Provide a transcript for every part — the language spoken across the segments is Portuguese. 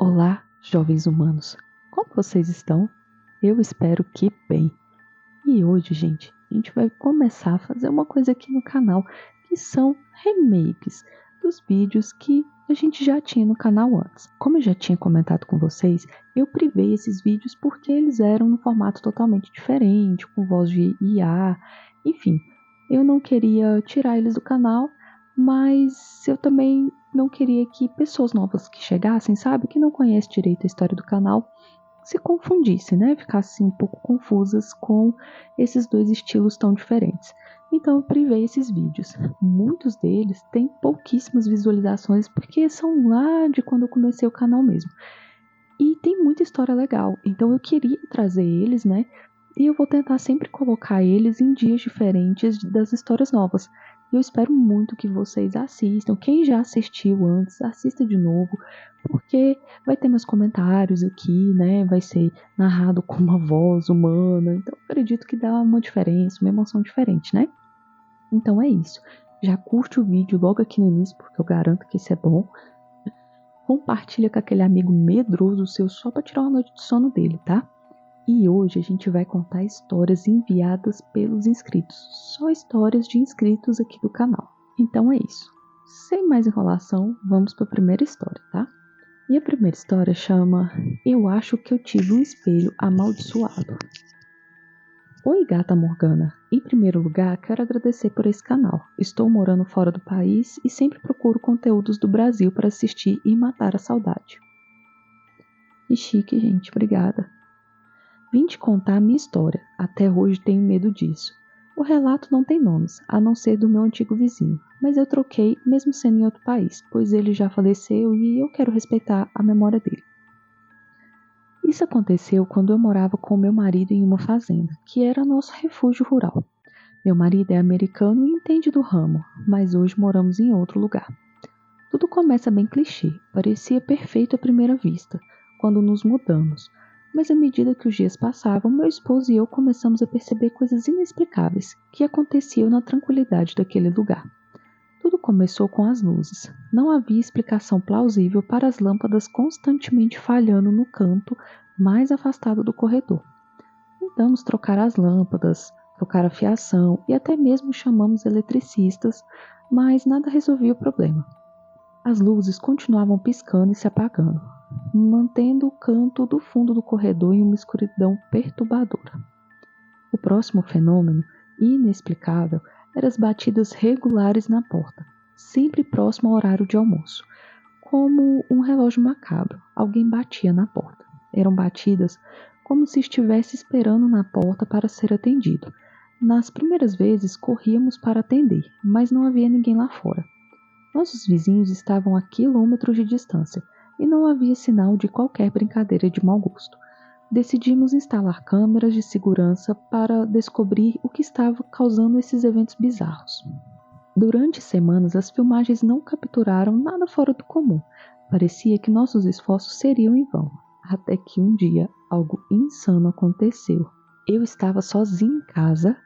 Olá, jovens humanos. Como vocês estão? Eu espero que bem. E hoje, gente, a gente vai começar a fazer uma coisa aqui no canal, que são remakes dos vídeos que a gente já tinha no canal antes. Como eu já tinha comentado com vocês, eu privei esses vídeos porque eles eram num formato totalmente diferente, com voz de IA, enfim. Eu não queria tirar eles do canal, mas eu também não queria que pessoas novas que chegassem, sabe, que não conhecem direito a história do canal, se confundissem, né? Ficassem um pouco confusas com esses dois estilos tão diferentes. Então eu privei esses vídeos. Muitos deles têm pouquíssimas visualizações porque são lá de quando eu comecei o canal mesmo. E tem muita história legal, então eu queria trazer eles, né? E eu vou tentar sempre colocar eles em dias diferentes das histórias novas. E eu espero muito que vocês assistam. Quem já assistiu antes, assista de novo, porque vai ter meus comentários aqui, né? Vai ser narrado com uma voz humana. Então eu acredito que dá uma diferença, uma emoção diferente, né? Então é isso. Já curte o vídeo logo aqui no início, porque eu garanto que isso é bom. Compartilha com aquele amigo medroso seu só para tirar uma noite de sono dele, tá? E hoje a gente vai contar histórias enviadas pelos inscritos. Só histórias de inscritos aqui do canal. Então é isso. Sem mais enrolação, vamos para a primeira história, tá? E a primeira história chama Eu Acho Que Eu Tive um Espelho Amaldiçoado. Oi, gata Morgana. Em primeiro lugar, quero agradecer por esse canal. Estou morando fora do país e sempre procuro conteúdos do Brasil para assistir e matar a saudade. Que chique, gente. Obrigada. Vim te contar a minha história. Até hoje tenho medo disso. O relato não tem nomes, a não ser do meu antigo vizinho, mas eu troquei mesmo sendo em outro país, pois ele já faleceu e eu quero respeitar a memória dele. Isso aconteceu quando eu morava com meu marido em uma fazenda, que era nosso refúgio rural. Meu marido é americano e entende do ramo, mas hoje moramos em outro lugar. Tudo começa bem clichê, parecia perfeito à primeira vista, quando nos mudamos. Mas à medida que os dias passavam, meu esposo e eu começamos a perceber coisas inexplicáveis que aconteciam na tranquilidade daquele lugar. Tudo começou com as luzes. Não havia explicação plausível para as lâmpadas constantemente falhando no canto mais afastado do corredor. Tentamos trocar as lâmpadas, trocar a fiação e até mesmo chamamos eletricistas, mas nada resolvia o problema. As luzes continuavam piscando e se apagando, mantendo o canto do fundo do corredor em uma escuridão perturbadora. O próximo fenômeno, inexplicável, eram as batidas regulares na porta, sempre próximo ao horário de almoço. Como um relógio macabro, alguém batia na porta. Eram batidas como se estivesse esperando na porta para ser atendido. Nas primeiras vezes corríamos para atender, mas não havia ninguém lá fora. Nossos vizinhos estavam a quilômetros de distância e não havia sinal de qualquer brincadeira de mau gosto. Decidimos instalar câmeras de segurança para descobrir o que estava causando esses eventos bizarros. Durante semanas, as filmagens não capturaram nada fora do comum. Parecia que nossos esforços seriam em vão, até que um dia algo insano aconteceu. Eu estava sozinha em casa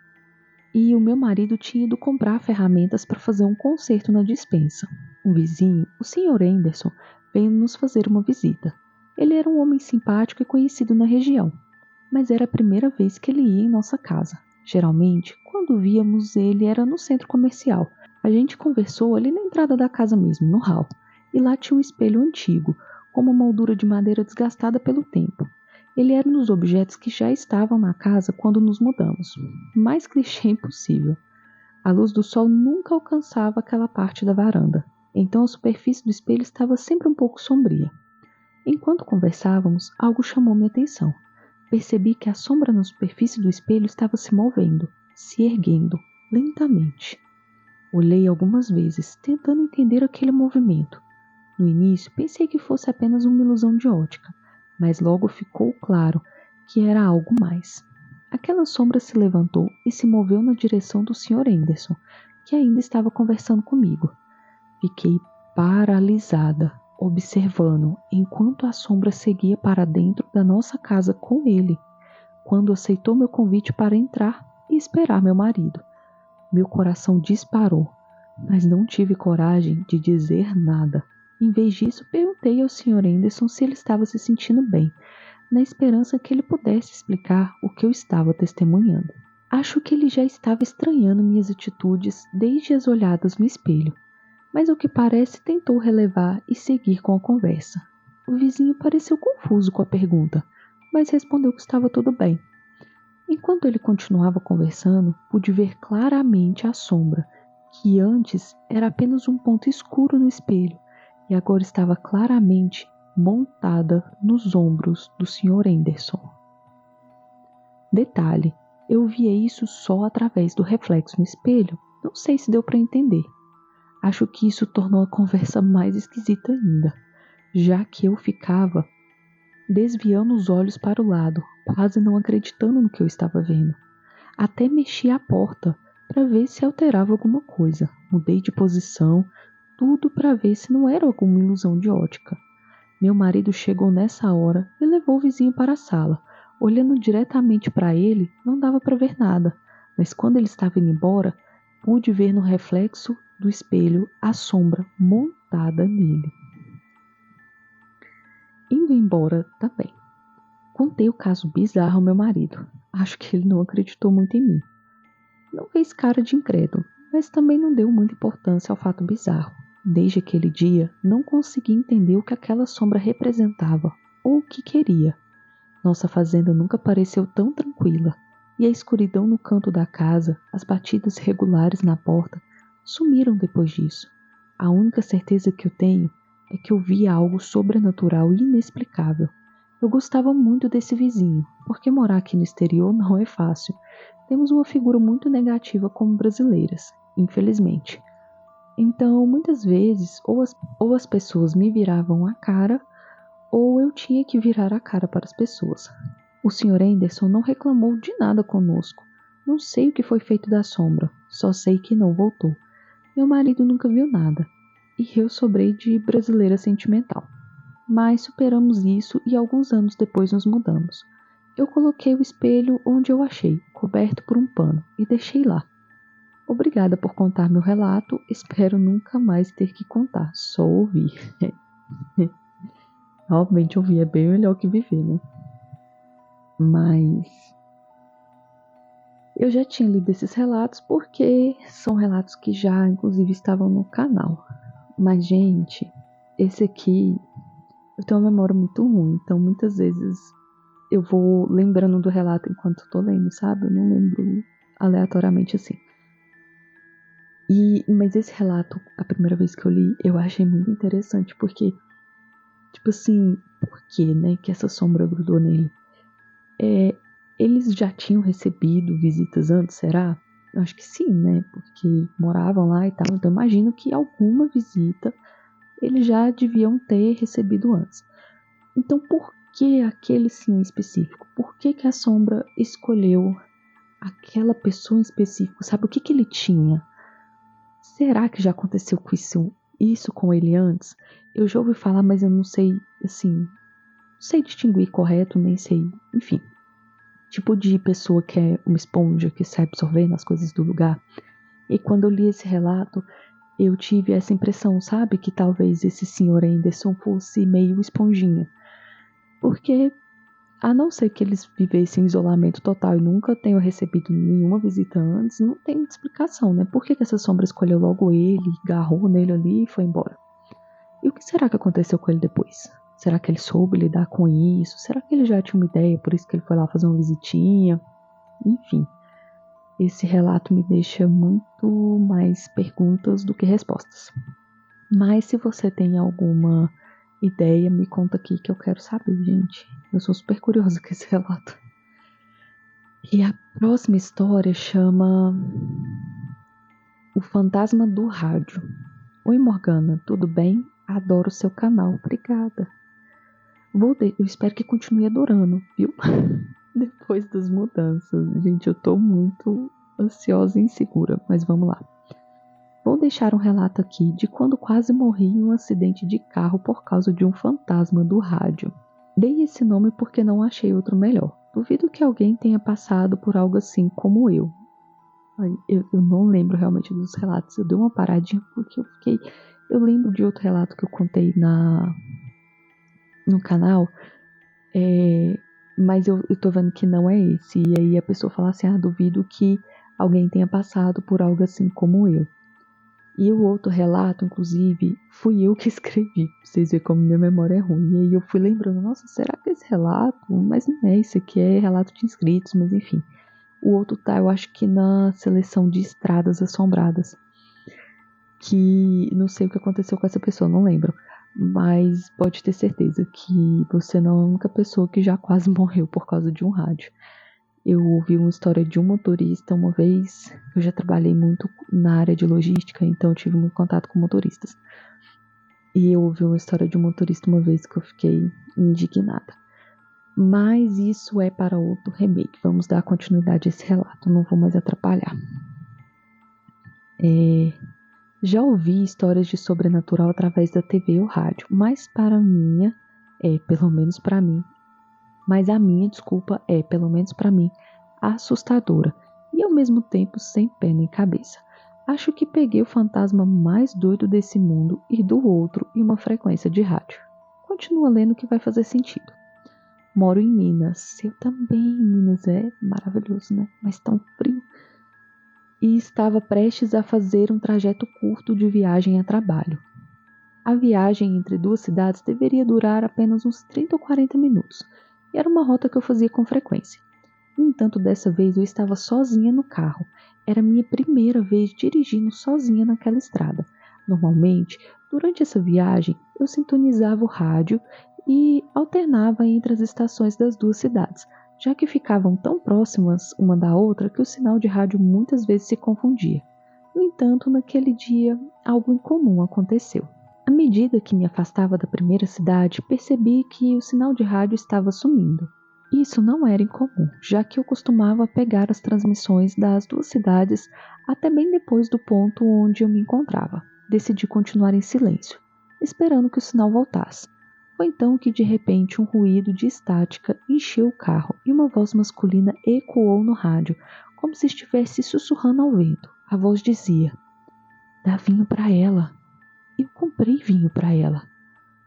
e o meu marido tinha ido comprar ferramentas para fazer um conserto na despensa. Um vizinho, o Sr. Anderson, veio nos fazer uma visita. Ele era um homem simpático e conhecido na região, mas era a primeira vez que ele ia em nossa casa. Geralmente, quando víamos ele era no centro comercial. A gente conversou ali na entrada da casa mesmo, no hall, e lá tinha um espelho antigo, com uma moldura de madeira desgastada pelo tempo. Ele era um dos objetos que já estavam na casa quando nos mudamos. Mais clichê impossível. A luz do sol nunca alcançava aquela parte da varanda, então a superfície do espelho estava sempre um pouco sombria. Enquanto conversávamos, algo chamou minha atenção. Percebi que a sombra na superfície do espelho estava se movendo, se erguendo, lentamente. Olhei algumas vezes, tentando entender aquele movimento. No início, pensei que fosse apenas uma ilusão de ótica, mas logo ficou claro que era algo mais. Aquela sombra se levantou e se moveu na direção do Sr. Anderson, que ainda estava conversando comigo. Fiquei paralisada, observando, enquanto a sombra seguia para dentro da nossa casa com ele, quando aceitou meu convite para entrar e esperar meu marido. Meu coração disparou, mas não tive coragem de dizer nada. Em vez disso, perguntei ao Sr. Anderson se ele estava se sentindo bem, na esperança que ele pudesse explicar o que eu estava testemunhando. Acho que ele já estava estranhando minhas atitudes desde as olhadas no espelho, mas ao que parece tentou relevar e seguir com a conversa. O vizinho pareceu confuso com a pergunta, mas respondeu que estava tudo bem. Enquanto ele continuava conversando, pude ver claramente a sombra, que antes era apenas um ponto escuro no espelho, e agora estava claramente montada nos ombros do Sr. Anderson. Detalhe, eu via isso só através do reflexo no espelho. Não sei se deu para entender. Acho que isso tornou a conversa mais esquisita ainda, já que eu ficava desviando os olhos para o lado, quase não acreditando no que eu estava vendo. Até mexi a porta para ver se alterava alguma coisa. Mudei de posição, tudo para ver se não era alguma ilusão de ótica. Meu marido chegou nessa hora e levou o vizinho para a sala. Olhando diretamente para ele, não dava para ver nada, mas quando ele estava indo embora, pude ver no reflexo do espelho a sombra montada nele. Indo embora também. Contei o caso bizarro ao meu marido. Acho que ele não acreditou muito em mim. Não fez cara de incrédulo, mas também não deu muita importância ao fato bizarro. Desde aquele dia, não consegui entender o que aquela sombra representava ou o que queria. Nossa fazenda nunca pareceu tão tranquila, e a escuridão no canto da casa, as batidas regulares na porta, sumiram depois disso. A única certeza que eu tenho é que eu via algo sobrenatural e inexplicável. Eu gostava muito desse vizinho, porque morar aqui no exterior não é fácil. Temos uma figura muito negativa como brasileiras, infelizmente. Então, muitas vezes, ou as pessoas me viravam a cara, ou eu tinha que virar a cara para as pessoas. O Sr. Anderson não reclamou de nada conosco. Não sei o que foi feito da sombra, só sei que não voltou. Meu marido nunca viu nada, e eu sobrei de brasileira sentimental. Mas superamos isso e alguns anos depois nos mudamos. Eu coloquei o espelho onde eu achei, coberto por um pano, e deixei lá. Obrigada por contar meu relato, espero nunca mais ter que contar, só ouvir. Realmente ouvir é bem melhor que viver, né? Mas eu já tinha lido esses relatos porque são relatos que já, inclusive, estavam no canal. Mas, gente, esse aqui, eu tenho uma memória muito ruim, então muitas vezes eu vou lembrando do relato enquanto eu tô lendo, sabe? Eu não lembro aleatoriamente assim. Mas esse relato, a primeira vez que eu li, eu achei muito interessante, porque, tipo assim, por que, né, que essa sombra grudou nele? Eles já tinham recebido visitas antes, será? Eu acho que sim, né, porque moravam lá e tal, então imagino que alguma visita eles já deviam ter recebido antes. Então, por que aquele sim específico? Por que a sombra escolheu aquela pessoa em específico? Sabe o que ele tinha? Será que já aconteceu com isso com ele antes? Eu já ouvi falar, mas eu não sei, assim, não sei distinguir correto, nem sei, enfim. Tipo de pessoa que é uma esponja que sai absorvendo as coisas do lugar. E quando eu li esse relato, eu tive essa impressão, sabe? Que talvez esse senhor Anderson fosse meio esponjinha. Porque, a não ser que eles vivessem em isolamento total e nunca tenham recebido nenhuma visita antes, não tem muita explicação, né? Por que essa sombra escolheu logo ele, agarrou nele ali e foi embora? E o que será que aconteceu com ele depois? Será que ele soube lidar com isso? Será que ele já tinha uma ideia, por isso que ele foi lá fazer uma visitinha? Enfim, esse relato me deixa muito mais perguntas do que respostas. Mas se você tem alguma ideia, me conta aqui que eu quero saber, gente. Eu sou super curiosa com esse relato. E a próxima história chama O Fantasma do Rádio. Oi, Morgana, tudo bem? Adoro o seu canal, obrigada. Eu espero que continue adorando, viu? Depois das mudanças. Gente, eu tô muito ansiosa e insegura, mas vamos lá. Vou deixar um relato aqui de quando quase morri em um acidente de carro por causa de um fantasma do rádio. Dei esse nome porque não achei outro melhor. Duvido que alguém tenha passado por algo assim como eu não lembro realmente dos relatos. Eu dei uma paradinha porque eu fiquei Eu lembro de outro relato que eu contei no canal, mas eu tô vendo que não é esse. E aí a pessoa fala assim, duvido que alguém tenha passado por algo assim como eu. E o outro relato, inclusive, fui eu que escrevi. Pra vocês verem como minha memória é ruim. E aí eu fui lembrando, nossa, será que esse relato... Mas não é, esse aqui é relato de inscritos, mas enfim. O outro tá, eu acho que na seleção de Estradas Assombradas. Que não sei o que aconteceu com essa pessoa, não lembro. Mas pode ter certeza que você não é a única pessoa que já quase morreu por causa de um rádio. Eu ouvi uma história de um motorista uma vez. Eu já trabalhei muito na área de logística, então eu tive muito contato com motoristas. E eu ouvi uma história de um motorista uma vez que eu fiquei indignada. Mas isso é para outro remake. Vamos dar continuidade a esse relato, não vou mais atrapalhar. Já ouvi histórias de sobrenatural através da TV ou rádio, mas pelo menos para mim, mas a minha, desculpa, pelo menos para mim, assustadora e ao mesmo tempo sem pé nem cabeça. Acho que peguei o fantasma mais doido desse mundo e do outro em uma frequência de rádio. Continua lendo que vai fazer sentido. Moro em Minas. Eu também. Minas é maravilhoso, né? Mas tão frio. E estava prestes a fazer um trajeto curto de viagem a trabalho. A viagem entre duas cidades deveria durar apenas uns 30 ou 40 minutos, e era uma rota que eu fazia com frequência. No entanto, dessa vez eu estava sozinha no carro. Era minha primeira vez dirigindo sozinha naquela estrada. Normalmente, durante essa viagem, eu sintonizava o rádio e alternava entre as estações das duas cidades, já que ficavam tão próximas uma da outra que o sinal de rádio muitas vezes se confundia. No entanto, naquele dia, algo incomum aconteceu. À medida que me afastava da primeira cidade, percebi que o sinal de rádio estava sumindo. Isso não era incomum, já que eu costumava pegar as transmissões das duas cidades até bem depois do ponto onde eu me encontrava. Decidi continuar em silêncio, esperando que o sinal voltasse. Foi então que de repente um ruído de estática encheu o carro e uma voz masculina ecoou no rádio, como se estivesse sussurrando ao vento. A voz dizia: "Dá vinho para ela." Eu comprei vinho para ela.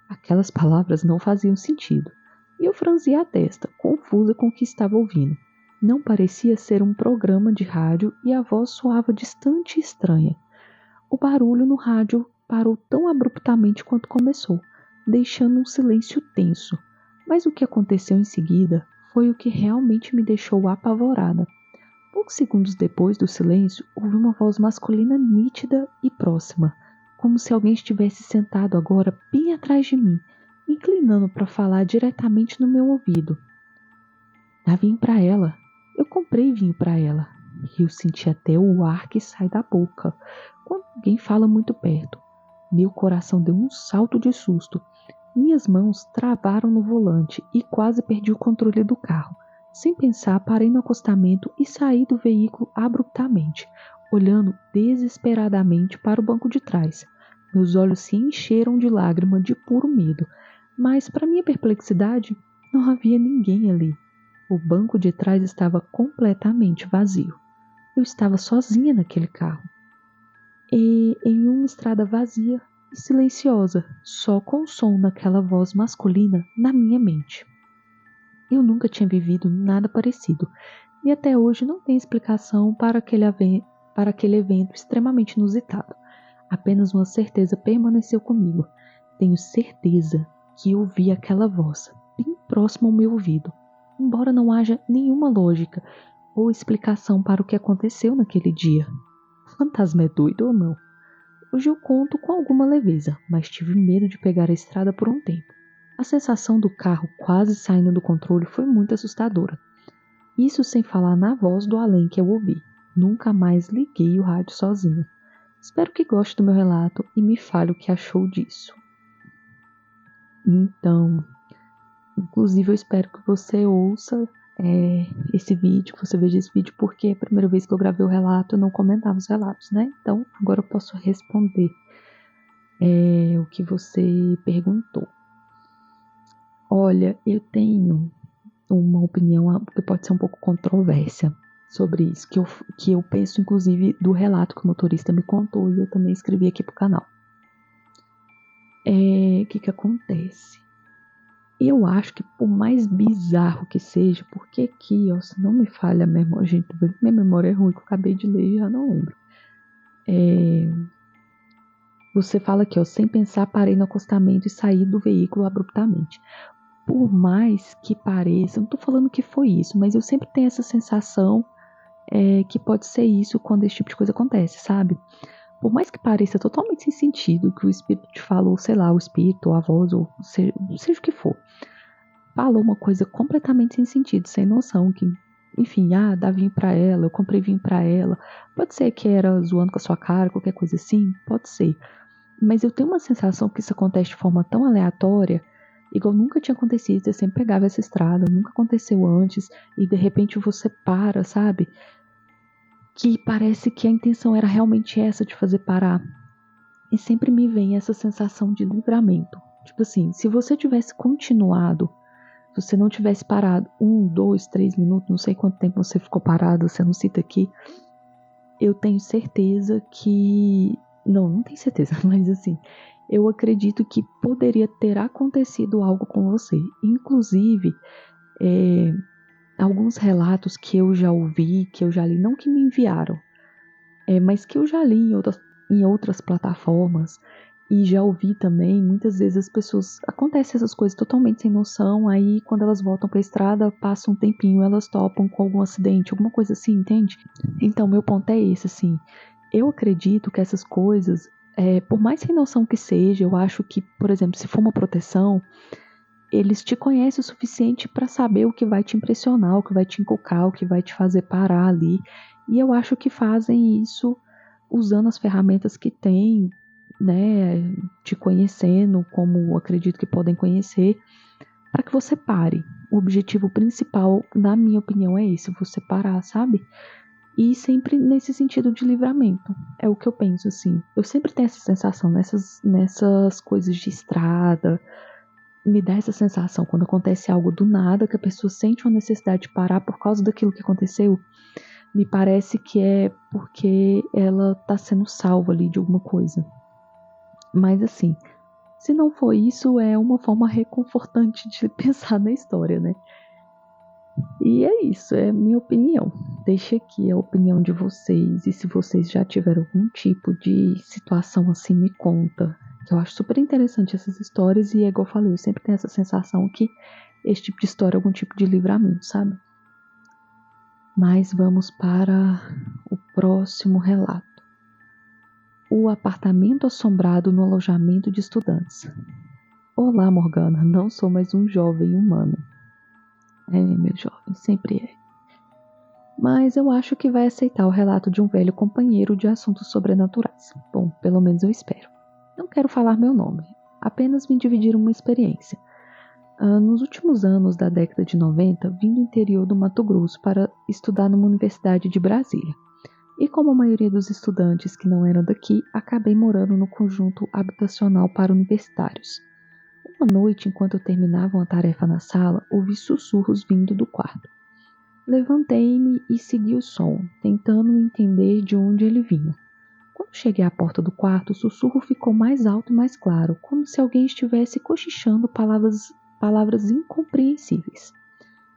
Aquelas palavras não faziam sentido, e eu franzia a testa, confusa com o que estava ouvindo. Não parecia ser um programa de rádio e a voz soava distante e estranha. O barulho no rádio parou tão abruptamente quanto começou, deixando um silêncio tenso. Mas o que aconteceu em seguida foi o que realmente me deixou apavorada. Poucos segundos depois do silêncio, ouvi uma voz masculina nítida e próxima, como se alguém estivesse sentado agora bem atrás de mim, inclinando para falar diretamente no meu ouvido. Dá vinho para ela. Eu comprei vinho para ela. E eu senti até o ar que sai da boca quando alguém fala muito perto. Meu coração deu um salto de susto. Minhas mãos travaram no volante e quase perdi o controle do carro. Sem pensar, parei no acostamento e saí do veículo abruptamente, olhando desesperadamente para o banco de trás. Meus olhos se encheram de lágrima de puro medo, mas, para minha perplexidade, não havia ninguém ali. O banco de trás estava completamente vazio. Eu estava sozinha naquele carro. E em uma estrada vazia e silenciosa, só com o som daquela voz masculina na minha mente. Eu nunca tinha vivido nada parecido, e até hoje não tem explicação para aquele evento extremamente inusitado. Apenas uma certeza permaneceu comigo. Tenho certeza que eu ouvi aquela voz, bem próxima ao meu ouvido, embora não haja nenhuma lógica ou explicação para o que aconteceu naquele dia. O fantasma é doido ou não? Hoje eu conto com alguma leveza, mas tive medo de pegar a estrada por um tempo. A sensação do carro quase saindo do controle foi muito assustadora. Isso sem falar na voz do além que eu ouvi. Nunca mais liguei o rádio sozinha. Espero que goste do meu relato e me fale o que achou disso. Então, inclusive eu espero que você ouça esse vídeo, que você veja esse vídeo, porque a primeira vez que eu gravei o relato eu não comentava os relatos, né? Então, agora eu posso responder o que você perguntou. Olha, eu tenho uma opinião que pode ser um pouco controversa sobre isso, que eu penso inclusive do relato que o motorista me contou e eu também escrevi aqui pro canal. Que acontece? Eu acho que por mais bizarro que seja, porque aqui, ó, se não me falha a memória, gente, minha memória é ruim, que eu acabei de ler e já não lembro. Você fala aqui, ó, sem pensar, parei no acostamento e saí do veículo abruptamente. Por mais que pareça, não tô falando que foi isso, mas eu sempre tenho essa sensação que pode ser isso quando esse tipo de coisa acontece, sabe? Por mais que pareça totalmente sem sentido, que o espírito te falou, sei lá, o espírito, ou a voz, ou seja o que for, falou uma coisa completamente sem sentido, sem noção, que, enfim, dá vinho pra ela, eu comprei vinho pra ela. Pode ser que era zoando com a sua cara, qualquer coisa assim, pode ser. Mas eu tenho uma sensação que isso acontece de forma tão aleatória, igual nunca tinha acontecido, você sempre pegava essa estrada, nunca aconteceu antes, e de repente você para, sabe? Que parece que a intenção era realmente essa, de fazer parar. E sempre me vem essa sensação de livramento. Tipo assim, se você tivesse continuado, se você não tivesse parado 1, 2, 3 minutos, não sei quanto tempo você ficou parado, você não cita aqui, eu tenho certeza que. Não tenho certeza, mas assim, eu acredito que poderia ter acontecido algo com você. Inclusive, alguns relatos que eu já ouvi, que eu já li, não que me enviaram, mas que eu já li em outras plataformas e já ouvi também. Muitas vezes as pessoas, acontecem essas coisas totalmente sem noção, aí quando elas voltam para a estrada, passa um tempinho, elas topam com algum acidente, alguma coisa assim, entende? Então, meu ponto é esse, assim, eu acredito que essas coisas, por mais sem noção que seja, eu acho que, por exemplo, se for uma proteção, eles te conhecem o suficiente para saber o que vai te impressionar, o que vai te encucar, o que vai te fazer parar ali. E eu acho que fazem isso usando as ferramentas que têm, né, te conhecendo, como acredito que podem conhecer, para que você pare. O objetivo principal, na minha opinião, é esse, você parar, sabe? E sempre nesse sentido de livramento. É o que eu penso, assim. Eu sempre tenho essa sensação nessas coisas de estrada. Me dá essa sensação quando acontece algo do nada, que a pessoa sente uma necessidade de parar por causa daquilo que aconteceu. Me parece que é porque ela tá sendo salva ali de alguma coisa. Mas assim, se não for isso, é uma forma reconfortante de pensar na história, né? E é isso, é minha opinião. Deixa aqui a opinião de vocês, e se vocês já tiveram algum tipo de situação assim, me conta. Eu acho super interessante essas histórias, e é igual eu falei, eu sempre tenho essa sensação que esse tipo de história é algum tipo de livramento, sabe? Mas vamos para o próximo relato. O apartamento assombrado no alojamento de estudantes. Olá, Morgana, não sou mais um jovem humano. Meu jovem, sempre é. Mas eu acho que vai aceitar o relato de um velho companheiro de assuntos sobrenaturais. Bom, pelo menos eu espero. Não quero falar meu nome, apenas vim dividir uma experiência. Nos últimos anos da década de 90, vim do interior do Mato Grosso para estudar numa universidade de Brasília. E como a maioria dos estudantes que não eram daqui, acabei morando no conjunto habitacional para universitários. Uma noite, enquanto eu terminava uma tarefa na sala, ouvi sussurros vindo do quarto. Levantei-me e segui o som, tentando entender de onde ele vinha. Quando cheguei à porta do quarto, o sussurro ficou mais alto e mais claro, como se alguém estivesse cochichando palavras incompreensíveis.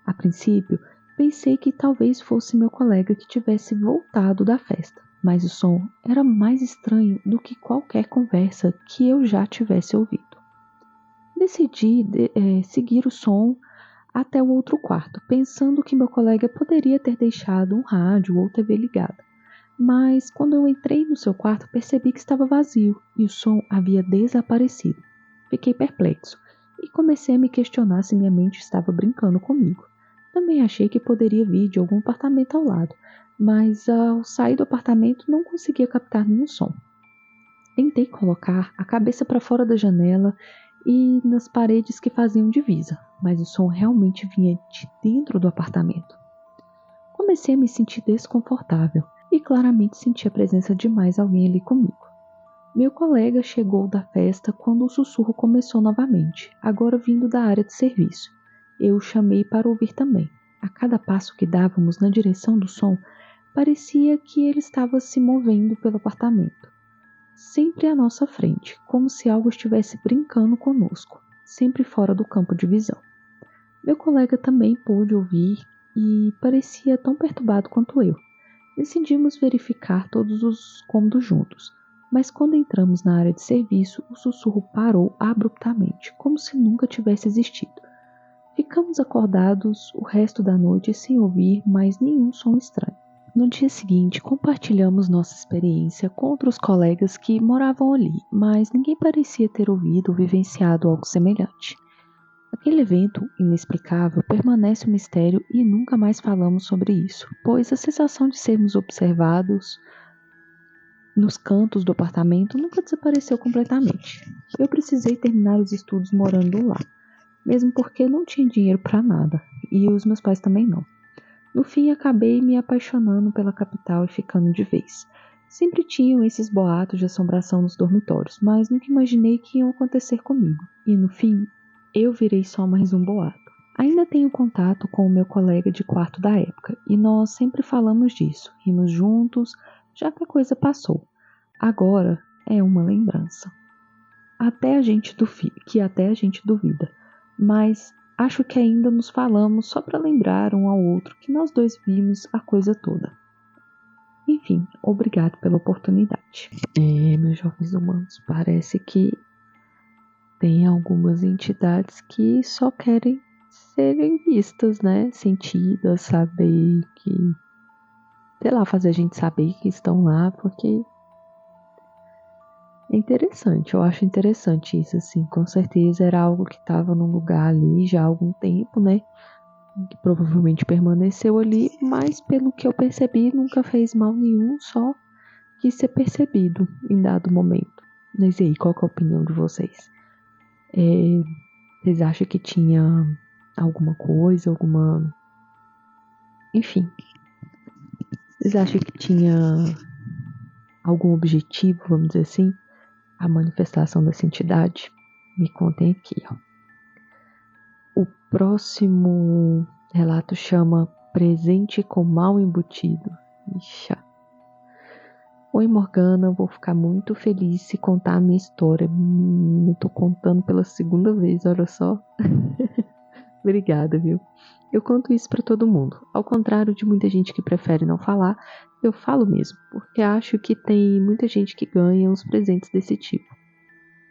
A princípio, pensei que talvez fosse meu colega que tivesse voltado da festa, mas o som era mais estranho do que qualquer conversa que eu já tivesse ouvido. Decidi seguir o som até o outro quarto, pensando que meu colega poderia ter deixado um rádio ou TV ligada. Mas quando eu entrei no seu quarto, percebi que estava vazio e o som havia desaparecido. Fiquei perplexo e comecei a me questionar se minha mente estava brincando comigo. Também achei que poderia vir de algum apartamento ao lado, mas ao sair do apartamento não conseguia captar nenhum som. Tentei colocar a cabeça para fora da janela e nas paredes que faziam divisa, mas o som realmente vinha de dentro do apartamento. Comecei a me sentir desconfortável e claramente senti a presença de mais alguém ali comigo. Meu colega chegou da festa quando o sussurro começou novamente, agora vindo da área de serviço. Eu o chamei para ouvir também. A cada passo que dávamos na direção do som, parecia que ele estava se movendo pelo apartamento. sempre à nossa frente, como se algo estivesse brincando conosco, sempre fora do campo de visão. Meu colega também pôde ouvir e parecia tão perturbado quanto eu. Decidimos verificar todos os cômodos juntos, mas quando entramos na área de serviço, o sussurro parou abruptamente, como se nunca tivesse existido. Ficamos acordados o resto da noite sem ouvir mais nenhum som estranho. No dia seguinte, compartilhamos nossa experiência com outros colegas que moravam ali, mas ninguém parecia ter ouvido ou vivenciado algo semelhante. Aquele evento inexplicável permanece um mistério e nunca mais falamos sobre isso, pois a sensação de sermos observados nos cantos do apartamento nunca desapareceu completamente. Eu precisei terminar os estudos morando lá, mesmo porque não tinha dinheiro para nada, e os meus pais também não. No fim, acabei me apaixonando pela capital e ficando de vez. Sempre tinham esses boatos de assombração nos dormitórios, mas nunca imaginei que iam acontecer comigo. E no fim, eu virei só mais um boato. Ainda tenho contato com o meu colega de quarto da época, e nós sempre falamos disso, rimos juntos, já que a coisa passou. Agora é uma lembrança. Até a gente duvida, mas acho que ainda nos falamos só para lembrar um ao outro que nós dois vimos a coisa toda. Enfim, obrigado pela oportunidade. Meus jovens humanos, parece que tem algumas entidades que só querem serem vistas, né? Sentidas, saber que, sei lá, fazer a gente saber que estão lá, porque é interessante, eu acho interessante isso, assim, com certeza era algo que estava num lugar ali já há algum tempo, né? Que provavelmente permaneceu ali, mas pelo que eu percebi, nunca fez mal nenhum, só quis ser percebido em dado momento. Mas e aí, qual que é a opinião de vocês? Vocês acham que tinha alguma coisa, Enfim, vocês acham que tinha algum objetivo, vamos dizer assim, a manifestação dessa entidade? Me contem aqui, ó. O próximo relato chama Presente com Mal Embutido. Ixi. Oi, Morgana, vou ficar muito feliz se contar a minha história. Eu tô contando pela segunda vez, olha só. Obrigada, viu? Eu conto isso pra todo mundo. Ao contrário de muita gente que prefere não falar, eu falo mesmo, porque acho que tem muita gente que ganha uns presentes desse tipo.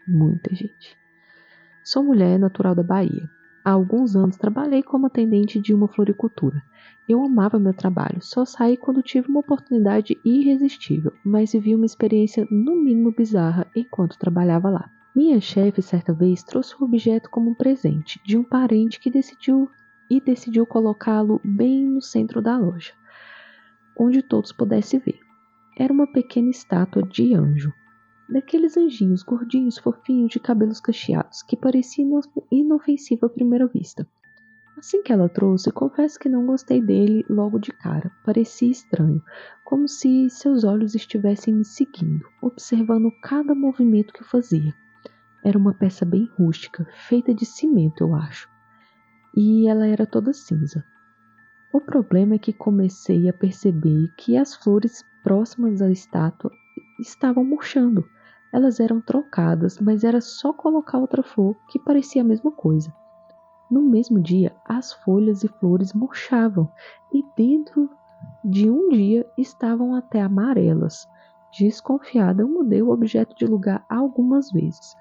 Muita gente. Sou mulher natural da Bahia. Há alguns anos trabalhei como atendente de uma floricultura. Eu amava meu trabalho, só saí quando tive uma oportunidade irresistível, mas vivi uma experiência no mínimo bizarra enquanto trabalhava lá. Minha chefe certa vez trouxe um objeto como um presente de um parente que decidiu colocá-lo bem no centro da loja, onde todos pudessem ver. Era uma pequena estátua de anjo. Daqueles anjinhos gordinhos, fofinhos, de cabelos cacheados, que parecia inofensivo à primeira vista. Assim que ela trouxe, confesso que não gostei dele logo de cara. Parecia estranho, como se seus olhos estivessem me seguindo, observando cada movimento que fazia. Era uma peça bem rústica, feita de cimento, eu acho. E ela era toda cinza. O problema é que comecei a perceber que as flores próximas à estátua estavam murchando. Elas eram trocadas, mas era só colocar outra flor que parecia a mesma coisa. No mesmo dia, as folhas e flores murchavam e dentro de um dia estavam até amarelas. Desconfiada, eu mudei o objeto de lugar algumas vezes,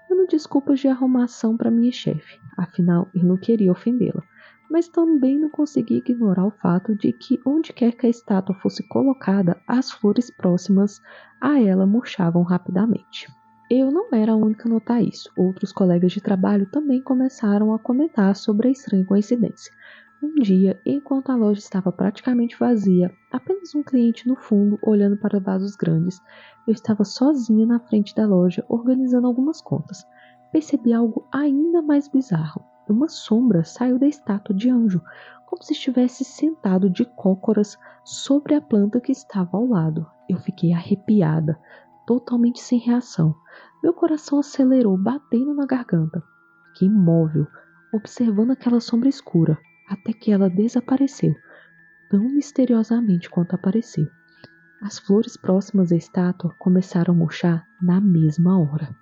dando desculpas de arrumação para minha chefe. Afinal, eu não queria ofendê-la, mas também não conseguia ignorar o fato de que onde quer que a estátua fosse colocada, as flores próximas a ela murchavam rapidamente. Eu não era a única a notar isso. Outros colegas de trabalho também começaram a comentar sobre a estranha coincidência. Um dia, enquanto a loja estava praticamente vazia, apenas um cliente no fundo olhando para vasos grandes, eu estava sozinha na frente da loja organizando algumas contas. Percebi algo ainda mais bizarro. Uma sombra saiu da estátua de anjo, como se estivesse sentado de cócoras sobre a planta que estava ao lado. Eu fiquei arrepiada, totalmente sem reação. Meu coração acelerou, batendo na garganta. Fiquei imóvel, observando aquela sombra escura, até que ela desapareceu, tão misteriosamente quanto apareceu. As flores próximas à estátua começaram a murchar na mesma hora.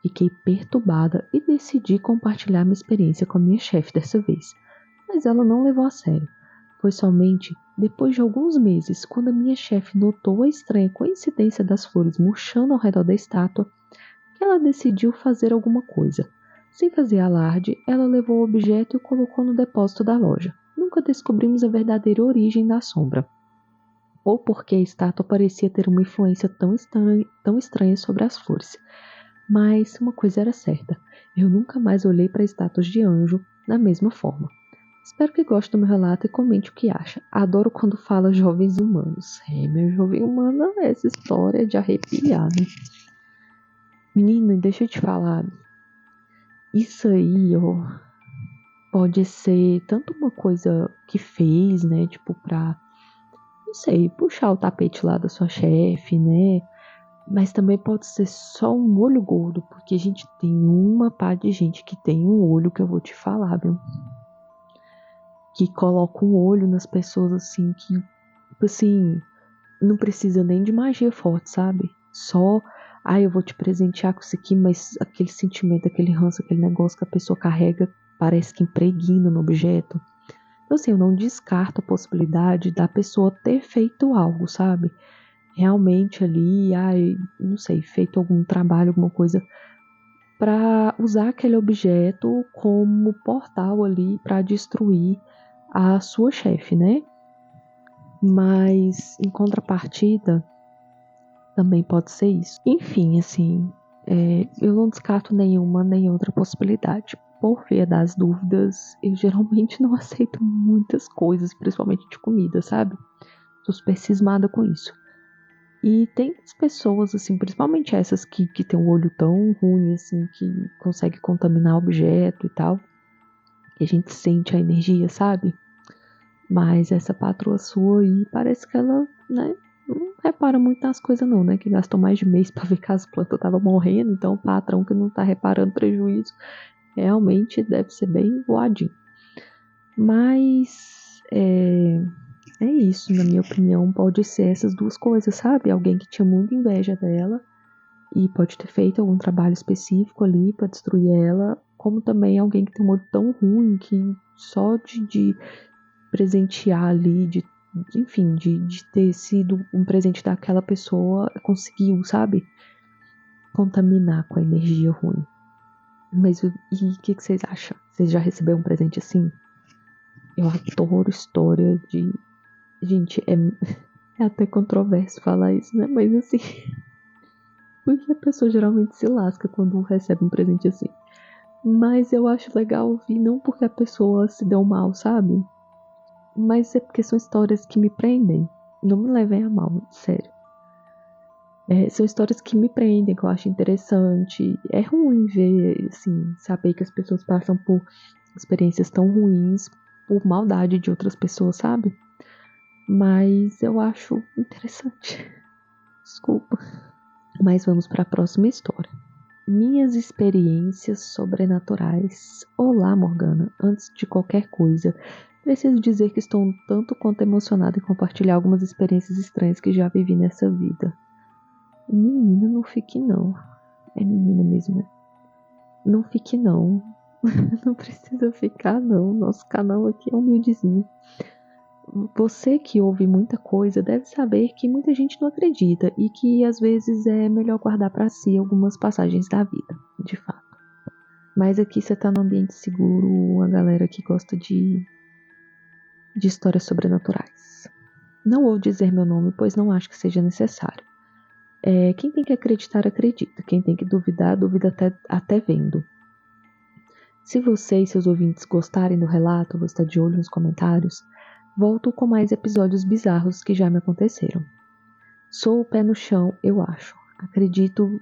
Fiquei perturbada e decidi compartilhar minha experiência com a minha chefe dessa vez, mas ela não levou a sério. Foi somente depois de alguns meses, quando a minha chefe notou a estranha coincidência das flores murchando ao redor da estátua, que ela decidiu fazer alguma coisa. Sem fazer alarde, ela levou o objeto e o colocou no depósito da loja. Nunca descobrimos a verdadeira origem da sombra, ou porque a estátua parecia ter uma influência tão estranha sobre as flores. Mas uma coisa era certa, eu nunca mais olhei para estátuas de anjo da mesma forma. Espero que goste do meu relato e comente o que acha. Adoro quando fala jovens humanos. Meu jovem humano, essa história é de arrepiar, né? Menina, deixa eu te falar. Isso aí, ó, pode ser tanto uma coisa que fez, né? Tipo, pra, não sei, puxar o tapete lá da sua chefe, né? Mas também pode ser só um olho gordo, porque a gente tem uma pá de gente que tem um olho que eu vou te falar, viu? Que coloca um olho nas pessoas assim, que, assim, não precisa nem de magia forte, sabe? Só, eu vou te presentear com isso aqui, mas aquele sentimento, aquele ranço, aquele negócio que a pessoa carrega, parece que impregna no objeto. Então, assim, eu não descarto a possibilidade da pessoa ter feito algo, sabe? Realmente ali, não sei, feito algum trabalho, alguma coisa, para usar aquele objeto como portal ali para destruir a sua chefe, né? Mas, em contrapartida, também pode ser isso. Enfim, assim, eu não descarto nenhuma nem outra possibilidade. Por via das dúvidas, eu geralmente não aceito muitas coisas, principalmente de comida, sabe? Tô super cismada com isso. E tem as pessoas, assim, principalmente essas que tem um olho tão ruim, assim, que consegue contaminar objeto e tal, que a gente sente a energia, sabe? Mas essa patroa sua aí, parece que ela, né, não repara muito nas coisas não, né? Que gastou mais de mês pra ver que as plantas estavam morrendo, então o patrão que não tá reparando prejuízo, realmente deve ser bem voadinho. Mas, é isso, na minha opinião, pode ser essas duas coisas, sabe? Alguém que tinha muita inveja dela e pode ter feito algum trabalho específico ali pra destruir ela, como também alguém que tem um olho tão ruim que só de presentear ali, enfim, de ter sido um presente daquela pessoa, conseguiu, sabe? Contaminar com a energia ruim. Mas e o que vocês acham? Vocês já receberam um presente assim? Eu adoro história de. Gente, é até controverso falar isso, né? Mas assim. Porque a pessoa geralmente se lasca quando recebe um presente assim. Mas eu acho legal ouvir, não porque a pessoa se deu mal, sabe? Mas é porque são histórias que me prendem. Não me levem a mal, sério. São histórias que me prendem, que eu acho interessante. É ruim ver, assim, saber que as pessoas passam por experiências tão ruins por maldade de outras pessoas, sabe? Mas eu acho interessante. Desculpa. Mas vamos para a próxima história. Minhas experiências sobrenaturais. Olá, Morgana. Antes de qualquer coisa, preciso dizer que estou um tanto quanto emocionada em compartilhar algumas experiências estranhas que já vivi nessa vida. Menina, não fique não. É menina mesmo, né? Não fique não. Não precisa ficar não. Nosso canal aqui é humildezinho. Você que ouve muita coisa deve saber que muita gente não acredita e que às vezes é melhor guardar para si algumas passagens da vida, de fato. Mas aqui você tá num ambiente seguro, uma galera que gosta de histórias sobrenaturais. Não vou dizer meu nome, pois não acho que seja necessário. Quem tem que acreditar, acredita. Quem tem que duvidar, duvida até vendo. Se você e seus ouvintes gostarem do relato, vou estar de olho nos comentários, volto com mais episódios bizarros que já me aconteceram. Sou o pé no chão, eu acho. Acredito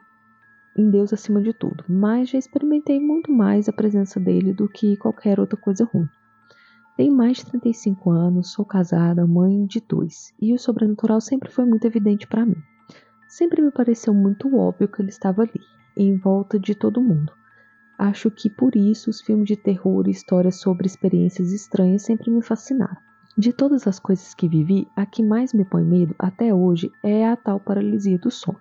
em Deus acima de tudo, mas já experimentei muito mais a presença dele do que qualquer outra coisa ruim. Tenho mais de 35 anos, sou casada, mãe de 2, e o sobrenatural sempre foi muito evidente para mim. Sempre me pareceu muito óbvio que ele estava ali, em volta de todo mundo. Acho que por isso os filmes de terror e histórias sobre experiências estranhas sempre me fascinaram. De todas as coisas que vivi, a que mais me põe medo até hoje é a tal paralisia do sono.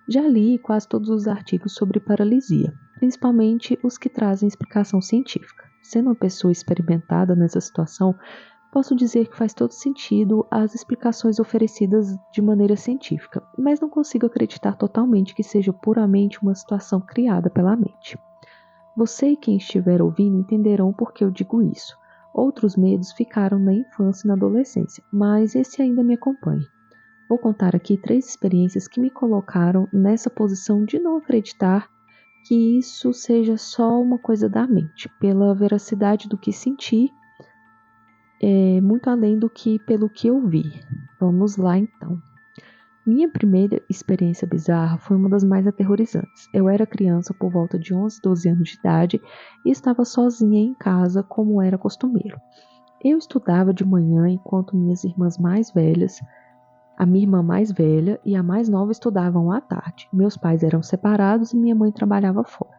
Já li quase todos os artigos sobre paralisia, principalmente os que trazem explicação científica. Sendo uma pessoa experimentada nessa situação, posso dizer que faz todo sentido as explicações oferecidas de maneira científica, mas não consigo acreditar totalmente que seja puramente uma situação criada pela mente. Você e quem estiver ouvindo entenderão por que eu digo isso. Outros medos ficaram na infância e na adolescência, mas esse ainda me acompanha. Vou contar aqui 3 experiências que me colocaram nessa posição de não acreditar que isso seja só uma coisa da mente, pela veracidade do que senti, muito além do que pelo que eu vi. Vamos lá então. Minha primeira experiência bizarra foi uma das mais aterrorizantes. Eu era criança por volta de 11, 12 anos de idade e estava sozinha em casa como era costumeiro. Eu estudava de manhã enquanto minhas irmãs mais velhas, a minha irmã mais velha e a mais nova estudavam à tarde. Meus pais eram separados e minha mãe trabalhava fora.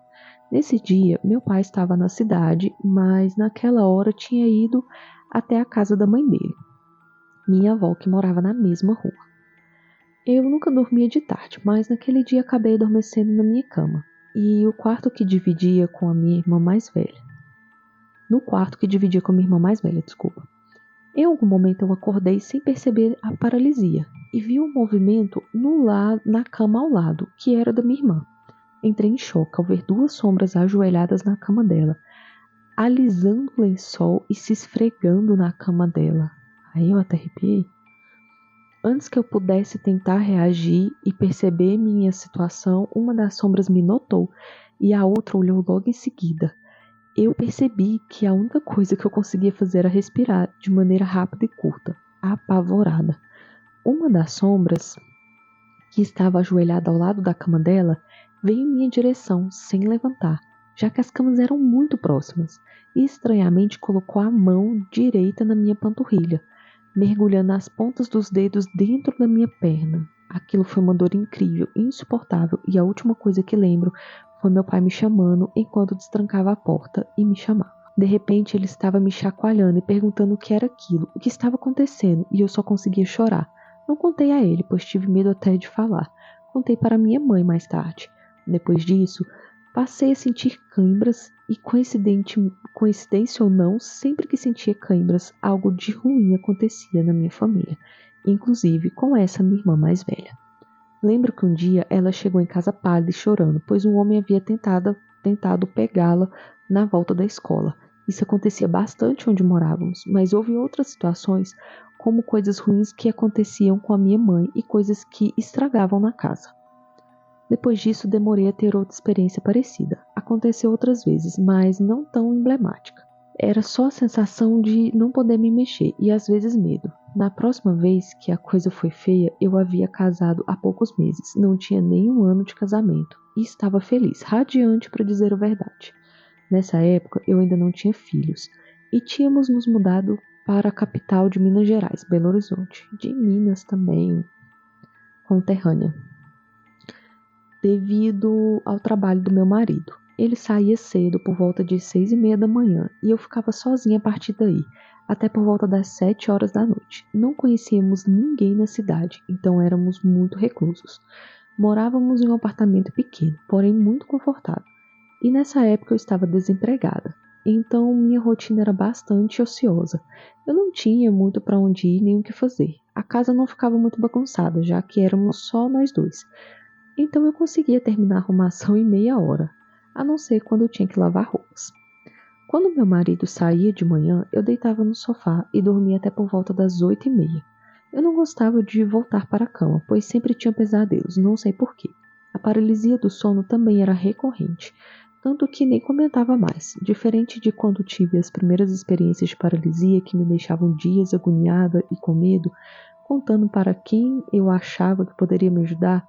Nesse dia, meu pai estava na cidade, mas naquela hora tinha ido até a casa da mãe dele, minha avó, que morava na mesma rua. Eu nunca dormia de tarde, mas naquele dia acabei adormecendo na minha cama, e o quarto que dividia com a minha irmã mais velha. No quarto que dividia com a minha irmã mais velha, desculpa. Em algum momento eu acordei sem perceber a paralisia e vi um movimento na cama ao lado, que era da minha irmã. Entrei em choque ao ver 2 sombras ajoelhadas na cama dela, alisando o lençol e se esfregando na cama dela. Aí eu até arrepiei. Antes que eu pudesse tentar reagir e perceber minha situação, uma das sombras me notou e a outra olhou logo em seguida. Eu percebi que a única coisa que eu conseguia fazer era respirar de maneira rápida e curta, apavorada. Uma das sombras, que estava ajoelhada ao lado da cama dela, veio em minha direção sem levantar, já que as camas eram muito próximas, e estranhamente colocou a mão direita na minha panturrilha, mergulhando as pontas dos dedos dentro da minha perna. Aquilo foi uma dor incrível, insuportável, e a última coisa que lembro foi meu pai me chamando enquanto destrancava a porta e me chamava. De repente ele estava me chacoalhando e perguntando o que era aquilo, o que estava acontecendo, e eu só conseguia chorar. Não contei a ele, pois tive medo até de falar. Contei para minha mãe mais tarde. Depois disso, passei a sentir cãibras e, coincidência ou não, sempre que sentia cãibras, algo de ruim acontecia na minha família, inclusive com essa minha irmã mais velha. Lembro que um dia ela chegou em casa pálida e chorando, pois um homem havia tentado pegá-la na volta da escola. Isso acontecia bastante onde morávamos, mas houve outras situações, como coisas ruins que aconteciam com a minha mãe e coisas que estragavam na casa. Depois disso, demorei a ter outra experiência parecida. Aconteceu outras vezes, mas não tão emblemática. Era só a sensação de não poder me mexer e às vezes medo. Na próxima vez que a coisa foi feia, eu havia casado há poucos meses, não tinha nem 1 ano de casamento e estava feliz, radiante para dizer a verdade. Nessa época, eu ainda não tinha filhos e tínhamos nos mudado para a capital de Minas Gerais, Belo Horizonte, de Minas também, conterrânea, devido ao trabalho do meu marido. Ele saía cedo, por volta de 6h30 da manhã, e eu ficava sozinha a partir daí, até por volta das 7 horas da noite. Não conhecíamos ninguém na cidade, então éramos muito reclusos. Morávamos em um apartamento pequeno, porém muito confortável. E nessa época eu estava desempregada, então minha rotina era bastante ociosa. Eu não tinha muito para onde ir nem o que fazer. A casa não ficava muito bagunçada, já que éramos só nós dois. Então eu conseguia terminar a arrumação em meia hora, a não ser quando eu tinha que lavar roupas. Quando meu marido saía de manhã, eu deitava no sofá e dormia até por volta das 8h30. Eu não gostava de voltar para a cama, pois sempre tinha pesadelos, não sei porquê. A paralisia do sono também era recorrente, tanto que nem comentava mais. Diferente de quando tive as primeiras experiências de paralisia que me deixavam dias agoniada e com medo, contando para quem eu achava que poderia me ajudar,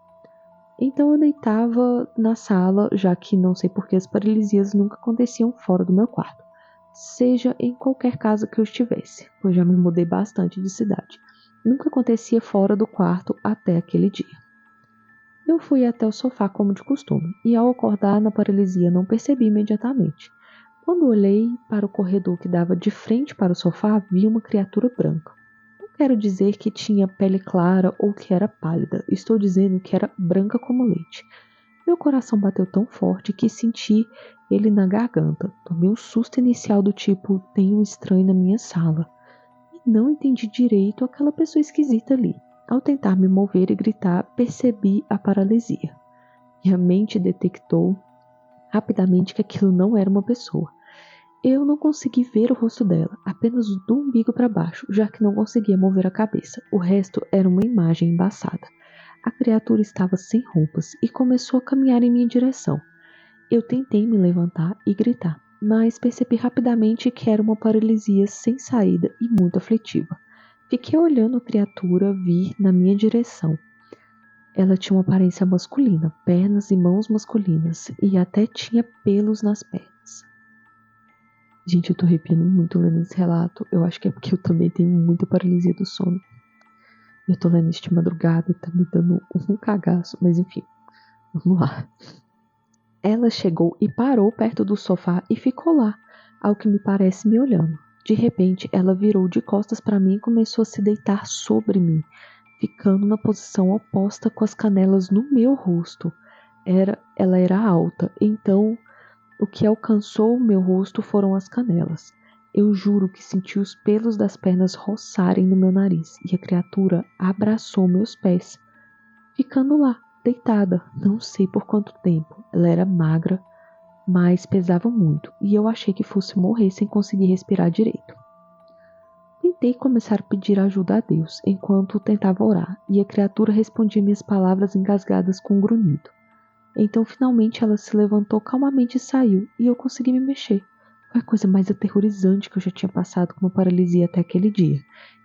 então eu deitava na sala, já que não sei por que as paralisias nunca aconteciam fora do meu quarto, seja em qualquer casa que eu estivesse, pois já me mudei bastante de cidade. Nunca acontecia fora do quarto até aquele dia. Eu fui até o sofá como de costume, e ao acordar na paralisia não percebi imediatamente. Quando olhei para o corredor que dava de frente para o sofá, vi uma criatura branca. Não quero dizer que tinha pele clara ou que era pálida. Estou dizendo que era branca como leite. Meu coração bateu tão forte que senti ele na garganta. Tomei um susto inicial do tipo, tem um estranho na minha sala. E não entendi direito aquela pessoa esquisita ali. Ao tentar me mover e gritar, percebi a paralisia. Minha mente detectou rapidamente que aquilo não era uma pessoa. Eu não consegui ver o rosto dela, apenas do umbigo para baixo, já que não conseguia mover a cabeça. O resto era uma imagem embaçada. A criatura estava sem roupas e começou a caminhar em minha direção. Eu tentei me levantar e gritar, mas percebi rapidamente que era uma paralisia sem saída e muito aflitiva. Fiquei olhando a criatura vir na minha direção. Ela tinha uma aparência masculina, pernas e mãos masculinas, e até tinha pelos nas pernas. Gente, eu tô arrepiando muito lendo esse relato. Eu acho que é porque eu também tenho muita paralisia do sono. Eu tô lendo isso de madrugada e tá me dando um cagaço, mas enfim, vamos lá. Ela chegou e parou perto do sofá e ficou lá, ao que me parece me olhando. De repente, ela virou de costas para mim e começou a se deitar sobre mim, ficando na posição oposta com as canelas no meu rosto. Ela era alta, então o que alcançou o meu rosto foram as canelas. Eu juro que senti os pelos das pernas roçarem no meu nariz e a criatura abraçou meus pés, ficando lá, deitada, não sei por quanto tempo. Ela era magra, mas pesava muito e eu achei que fosse morrer sem conseguir respirar direito. Tentei começar a pedir ajuda a Deus enquanto tentava orar e a criatura respondia minhas palavras engasgadas com um grunhido. Então, finalmente, ela se levantou calmamente e saiu, e eu consegui me mexer. Foi a coisa mais aterrorizante que eu já tinha passado com uma paralisia até aquele dia,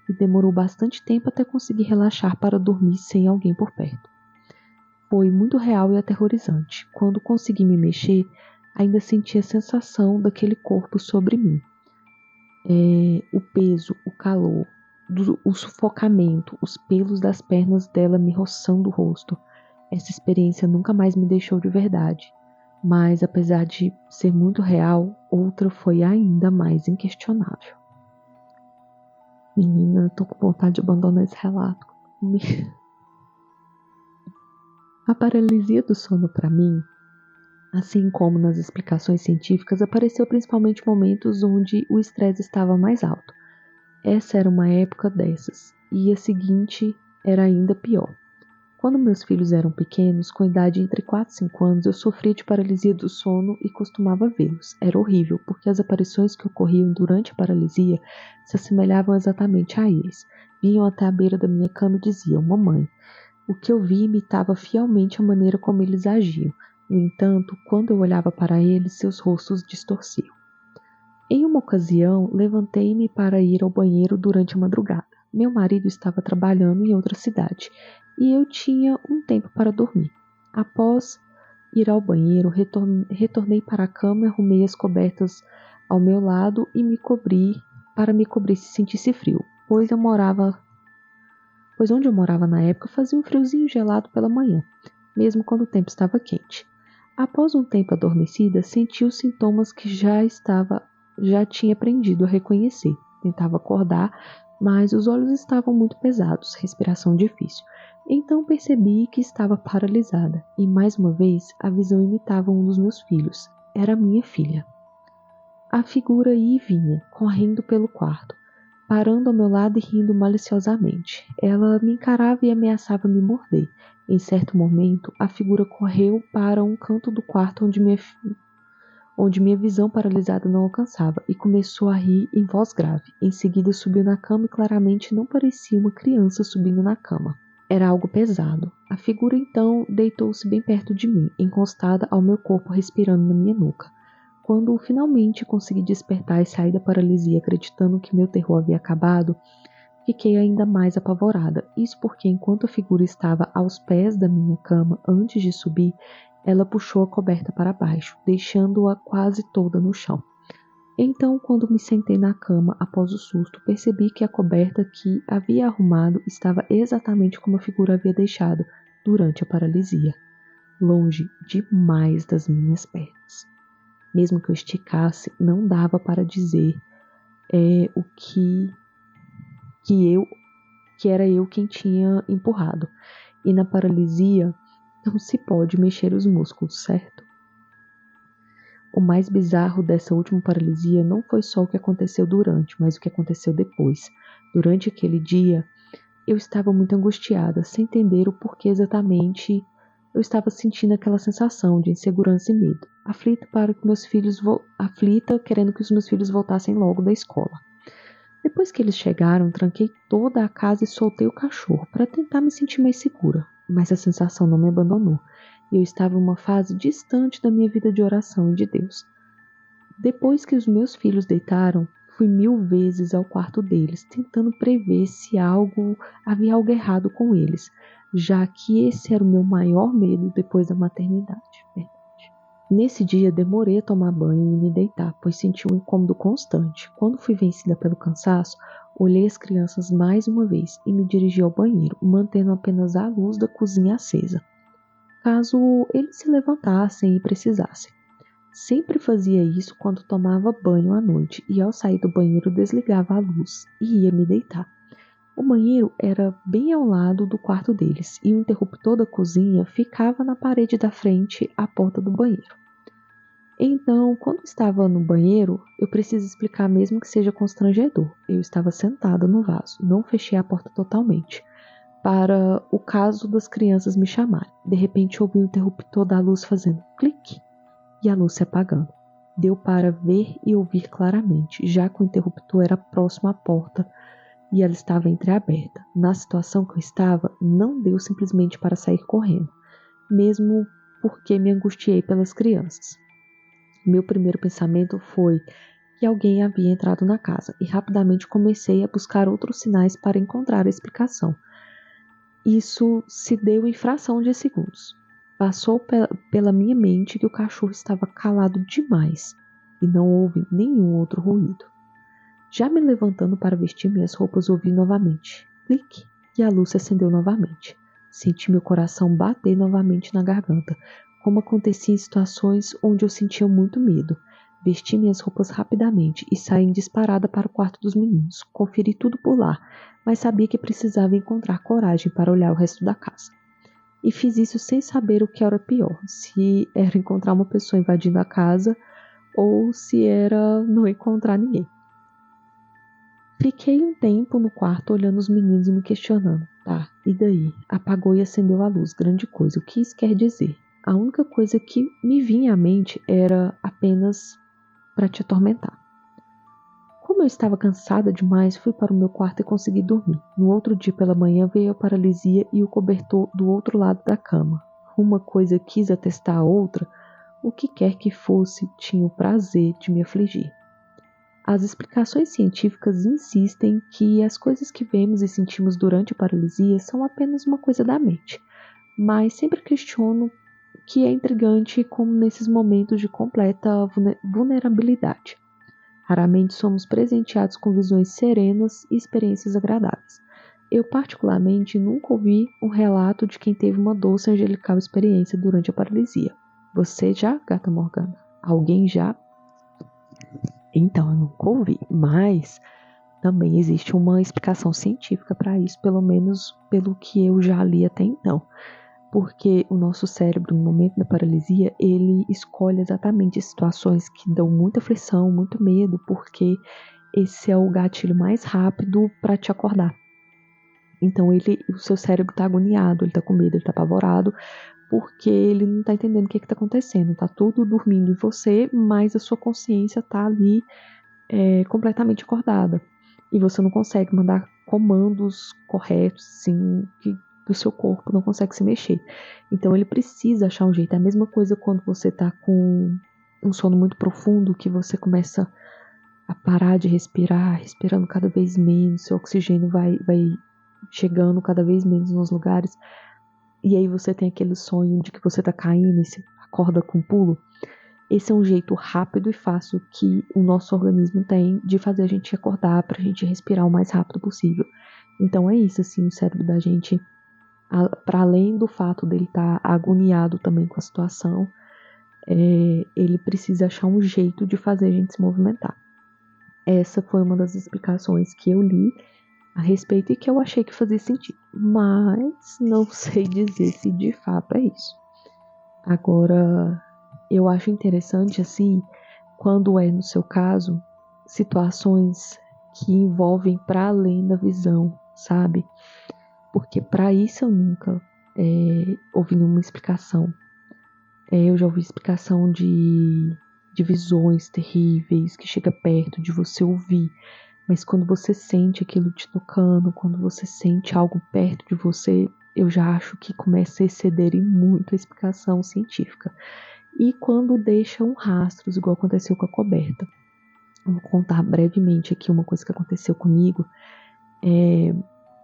e demorou bastante tempo até conseguir relaxar para dormir sem alguém por perto. Foi muito real e aterrorizante. Quando consegui me mexer, ainda senti a sensação daquele corpo sobre mim. O peso, o calor, o sufocamento, os pelos das pernas dela me roçando o rosto. Essa experiência nunca mais me deixou de verdade, mas apesar de ser muito real, outra foi ainda mais inquestionável. Menina, eu tô com vontade de abandonar esse relato. A paralisia do sono para mim, assim como nas explicações científicas, apareceu principalmente em momentos onde o estresse estava mais alto. Essa era uma época dessas, e a seguinte era ainda pior. Quando meus filhos eram pequenos, com idade entre 4 e 5 anos, eu sofria de paralisia do sono e costumava vê-los. Era horrível, porque as aparições que ocorriam durante a paralisia se assemelhavam exatamente a eles. Vinham até a beira da minha cama e diziam, mamãe. O que eu vi imitava fielmente a maneira como eles agiam. No entanto, quando eu olhava para eles, seus rostos distorciam. Em uma ocasião, levantei-me para ir ao banheiro durante a madrugada. Meu marido estava trabalhando em outra cidade e eu tinha um tempo para dormir. Após ir ao banheiro, retornei para a cama e arrumei as cobertas ao meu lado e me cobri para me cobrir se sentisse frio, pois onde eu morava na época fazia um friozinho gelado pela manhã, mesmo quando o tempo estava quente. Após um tempo adormecida, senti os sintomas que já tinha aprendido a reconhecer. Tentava acordar, mas os olhos estavam muito pesados, respiração difícil. Então percebi que estava paralisada, e mais uma vez a visão imitava um dos meus filhos. Era minha filha. A figura ia e vinha, correndo pelo quarto, parando ao meu lado e rindo maliciosamente. Ela me encarava e ameaçava me morder. Em certo momento, a figura correu para um canto do quarto onde minha visão paralisada não alcançava, e começou a rir em voz grave. Em seguida subiu na cama e claramente não parecia uma criança subindo na cama. Era algo pesado. A figura então deitou-se bem perto de mim, encostada ao meu corpo, respirando na minha nuca. Quando finalmente consegui despertar e sair da paralisia, acreditando que meu terror havia acabado, fiquei ainda mais apavorada. Isso porque enquanto a figura estava aos pés da minha cama, antes de subir, ela puxou a coberta para baixo, deixando-a quase toda no chão. Então, quando me sentei na cama após o susto, percebi que a coberta que havia arrumado estava exatamente como a figura havia deixado durante a paralisia, longe demais das minhas pernas. Mesmo que eu esticasse, não dava para dizer o que era eu quem tinha empurrado. E na paralisia, não se pode mexer os músculos, certo? O mais bizarro dessa última paralisia não foi só o que aconteceu durante, mas o que aconteceu depois. Durante aquele dia, eu estava muito angustiada, sem entender o porquê exatamente eu estava sentindo aquela sensação de insegurança e medo, aflita, querendo que os meus filhos voltassem logo da escola. Depois que eles chegaram, tranquei toda a casa e soltei o cachorro para tentar me sentir mais segura, mas a sensação não me abandonou. E eu estava em uma fase distante da minha vida de oração e de Deus. Depois que os meus filhos deitaram, fui 1000 vezes ao quarto deles, tentando prever se havia algo errado com eles, já que esse era o meu maior medo depois da maternidade. Nesse dia, demorei a tomar banho e me deitar, pois senti um incômodo constante. Quando fui vencida pelo cansaço, olhei as crianças mais uma vez e me dirigi ao banheiro, mantendo apenas a luz da cozinha acesa, caso eles se levantassem e precisassem. Sempre fazia isso quando tomava banho à noite e ao sair do banheiro desligava a luz e ia me deitar. O banheiro era bem ao lado do quarto deles e o interruptor da cozinha ficava na parede da frente à porta do banheiro. Então, quando estava no banheiro, eu preciso explicar mesmo que seja constrangedor. Eu estava sentada no vaso, não fechei a porta totalmente, para o caso das crianças me chamarem. De repente ouvi o interruptor da luz fazendo clique e a luz se apagando. Deu para ver e ouvir claramente, já que o interruptor era próximo à porta e ela estava entreaberta. Na situação que eu estava, não deu simplesmente para sair correndo, mesmo porque me angustiei pelas crianças. Meu primeiro pensamento foi que alguém havia entrado na casa e rapidamente comecei a buscar outros sinais para encontrar a explicação. Isso se deu em fração de segundos. Passou pela minha mente que o cachorro estava calado demais e não houve nenhum outro ruído. Já me levantando para vestir minhas roupas, ouvi novamente clique e a luz se acendeu novamente. Senti meu coração bater novamente na garganta, como acontecia em situações onde eu sentia muito medo. Vesti minhas roupas rapidamente e saí disparada para o quarto dos meninos. Conferi tudo por lá, mas sabia que precisava encontrar coragem para olhar o resto da casa. E fiz isso sem saber o que era pior, se era encontrar uma pessoa invadindo a casa ou se era não encontrar ninguém. Fiquei um tempo no quarto olhando os meninos e me questionando. Tá, e daí? Apagou e acendeu a luz, grande coisa. O que isso quer dizer? A única coisa que me vinha à mente era apenas para te atormentar. Como eu estava cansada demais, fui para o meu quarto e consegui dormir. No outro dia pela manhã veio a paralisia e o cobertor do outro lado da cama. Uma coisa quis atestar a outra, o que quer que fosse, tinha o prazer de me afligir. As explicações científicas insistem que as coisas que vemos e sentimos durante a paralisia são apenas uma coisa da mente, mas sempre questiono que é intrigante como nesses momentos de completa vulnerabilidade. Raramente somos presenteados com visões serenas e experiências agradáveis. Eu, particularmente, nunca ouvi um relato de quem teve uma doce e angelical experiência durante a paralisia. Você já, Gata Morgana? Alguém já? Então, eu nunca ouvi, mas também existe uma explicação científica para isso, pelo menos pelo que eu já li até então. Porque o nosso cérebro, no momento da paralisia, ele escolhe exatamente situações que dão muita aflição, muito medo, porque esse é o gatilho mais rápido para te acordar. Então o seu cérebro está agoniado, ele está com medo, ele está apavorado, porque ele não está entendendo o que está acontecendo. Está tudo dormindo em você, mas a sua consciência está ali completamente acordada. E você não consegue mandar comandos corretos, assim, que o seu corpo não consegue se mexer. Então ele precisa achar um jeito. É a mesma coisa quando você está com um sono muito profundo, que você começa a parar de respirar, respirando cada vez menos, seu oxigênio vai chegando cada vez menos nos lugares, e aí você tem aquele sonho de que você está caindo e se acorda com um pulo. Esse é um jeito rápido e fácil que o nosso organismo tem de fazer a gente acordar, para a gente respirar o mais rápido possível. Então é isso, assim, o cérebro da gente, para além do fato dele estar agoniado também com a situação, ele precisa achar um jeito de fazer a gente se movimentar. Essa foi uma das explicações que eu li a respeito e que eu achei que fazia sentido, mas não sei dizer se de fato é isso. Agora, eu acho interessante, assim, quando é, no seu caso, situações que envolvem para além da visão, sabe? Porque para isso eu nunca ouvi nenhuma explicação. Eu já ouvi explicação de visões terríveis que chega perto de você ouvir, mas quando você sente aquilo te tocando, quando você sente algo perto de você, eu já acho que começa a exceder em muito a explicação científica. E quando deixa um rastro, igual aconteceu com a coberta. Vou contar brevemente aqui uma coisa que aconteceu comigo.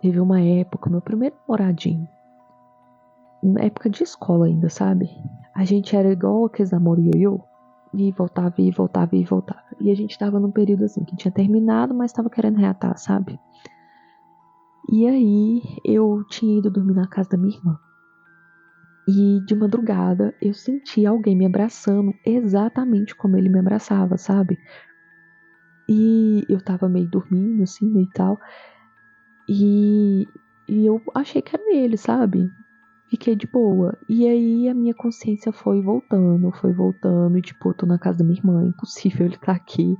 Teve uma época, meu primeiro namoradinho, na época de escola ainda, sabe? A gente era igual aqueles namoro ioiô, e voltava, e voltava, e voltava. E a gente tava num período assim, que tinha terminado, mas tava querendo reatar, sabe? E aí, eu tinha ido dormir na casa da minha irmã. E de madrugada, eu senti alguém me abraçando exatamente como ele me abraçava, sabe? E eu tava meio dormindo, assim, meio tal. E eu achei que era ele, sabe? Fiquei de boa. E aí a minha consciência foi voltando. E tipo, eu tô na casa da minha irmã, é impossível ele estar aqui.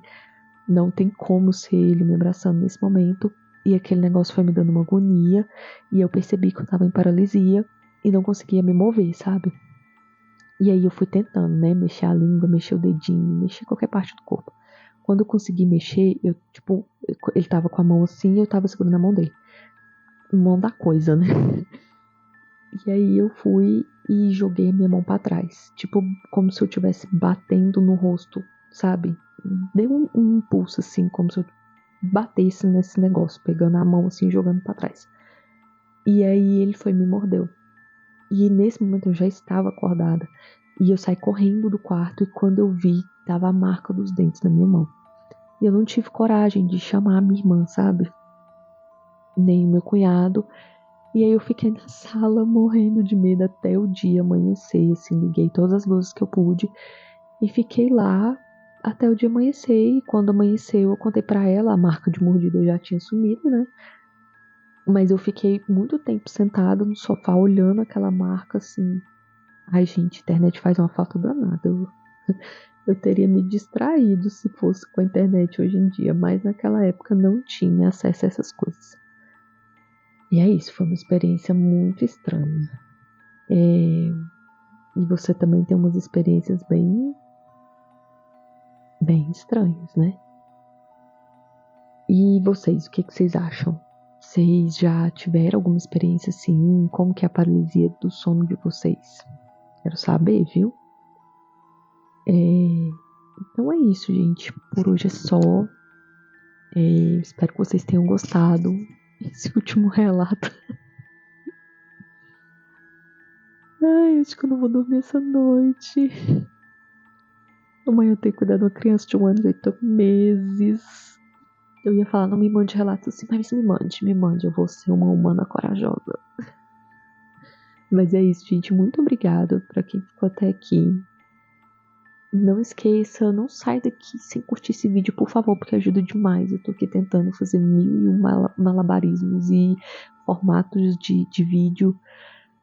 Não tem como ser ele me abraçando nesse momento. E aquele negócio foi me dando uma agonia. E eu percebi que eu tava em paralisia e não conseguia me mover, sabe? E aí eu fui tentando, né? Mexer a língua, mexer o dedinho, mexer qualquer parte do corpo. Quando eu consegui mexer, ele tava com a mão assim e eu tava segurando a mão dele. Mão da coisa, né? E aí eu fui e joguei a minha mão pra trás. Tipo, como se eu estivesse batendo no rosto, sabe? Deu um impulso assim, como se eu batesse nesse negócio, pegando a mão assim e jogando pra trás. E aí ele foi e me mordeu. E nesse momento eu já estava acordada. E eu saí correndo do quarto e quando eu vi, tava a marca dos dentes na minha mão. E eu não tive coragem de chamar a minha irmã, sabe? Nem o meu cunhado. E aí eu fiquei na sala morrendo de medo até o dia amanhecer, assim, liguei todas as luzes que eu pude e fiquei lá até o dia amanhecer. E quando amanheceu, eu contei pra ela, a marca de mordida já tinha sumido, né? Mas eu fiquei muito tempo sentada no sofá olhando aquela marca, assim. Ai, gente, a internet faz uma falta danada. Eu teria me distraído se fosse com a internet hoje em dia, mas naquela época não tinha acesso a essas coisas. E é isso, foi uma experiência muito estranha. E você também tem umas experiências bem estranhas, né? E vocês, o que vocês acham? Vocês já tiveram alguma experiência assim? Como que é a paralisia do sono de vocês? Quero saber, viu? Então é isso, gente. Por hoje é só. Espero que vocês tenham gostado. Esse último relato. Ai, acho que eu não vou dormir essa noite. Amanhã eu tenho que cuidar de uma criança de 1 ano e 8 meses. Eu ia falar, não me mande relatos assim, mas me mande, eu vou ser uma humana corajosa. Mas é isso, gente, muito obrigada pra quem ficou até aqui. Não esqueça, não sai daqui sem curtir esse vídeo, por favor, porque ajuda demais. Eu tô aqui tentando fazer 1001 malabarismos e formatos de vídeo.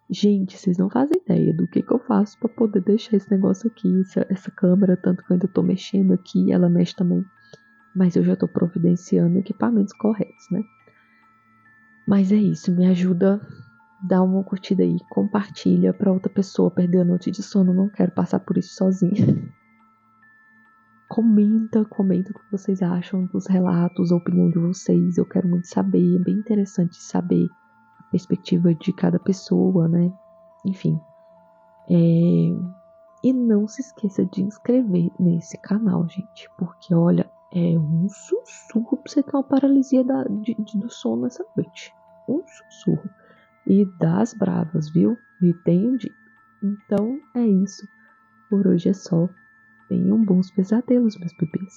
Gente, vocês não fazem ideia do que eu faço pra poder deixar esse negócio aqui, essa câmera, tanto que eu ainda tô mexendo aqui, ela mexe também. Mas eu já tô providenciando equipamentos corretos, né? Mas é isso, me ajuda, dá uma curtida aí, compartilha pra outra pessoa perder a noite de sono, não quero passar por isso sozinha. Comenta o que vocês acham dos relatos, a opinião de vocês, eu quero muito saber, é bem interessante saber a perspectiva de cada pessoa, né? Enfim. E não se esqueça de inscrever nesse canal, gente, porque olha, é um sussurro pra você ter uma paralisia do sono essa noite. Um sussurro. E das bravas, viu? E tenho dito. Então é isso. Por hoje é só. Tenham bons pesadelos, meus bebês.